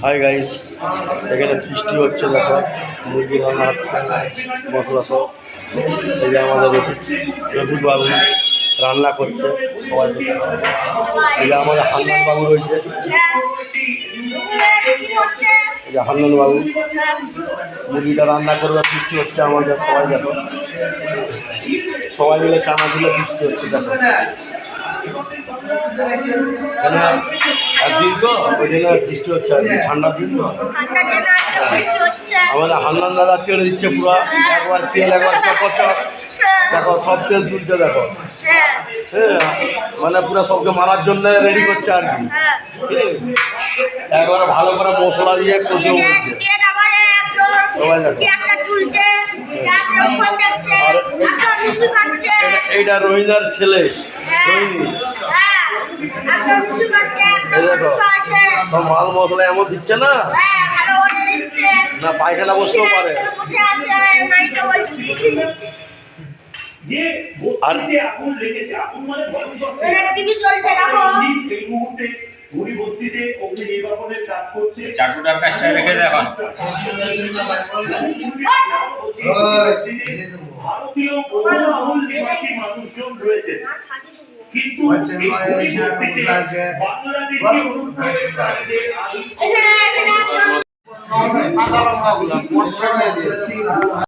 Hi guys, এখানে বৃষ্টি হচ্ছে, দেখো মুরগি রান্না হচ্ছে মশলা সব। এই যে আমাদের রফিক বাবু রান্না করছে, সবাই এই যে আমাদের হান্নান বাবু রয়েছে, এই যে হান্নান বাবু মুরগিটা রান্না করবে। বৃষ্টি হচ্ছে আমাদের, সবাই দেখো সবাই মিলে চানা দিলে বৃষ্টি হচ্ছে। দেখো একদিন তো ওই জন্য বৃষ্টি হচ্ছে, আর ঠান্ডার দিন তো আমাদের হান্নান দাদা তেল দিচ্ছে পুরো, একবার তেল একবার চকচক। দেখো সব তেল তুলছে, দেখো হ্যাঁ, মানে পুরো সবকে মারার জন্য রেডি করছে আর কি। একবারে ভালো করে মশলা দিয়ে কষে উঠছে সবাই। দেখো আর এইটা রোহিণার ছেলে রোহিণী, দেখো সব মাল মশলা এমন দিচ্ছে না, না পায়খানা বসতেও পারে। আর চাটুটার কাজটা রেখে দেখুন। মানুষজন রয়েছে, কিন্তু বাংলাদেশ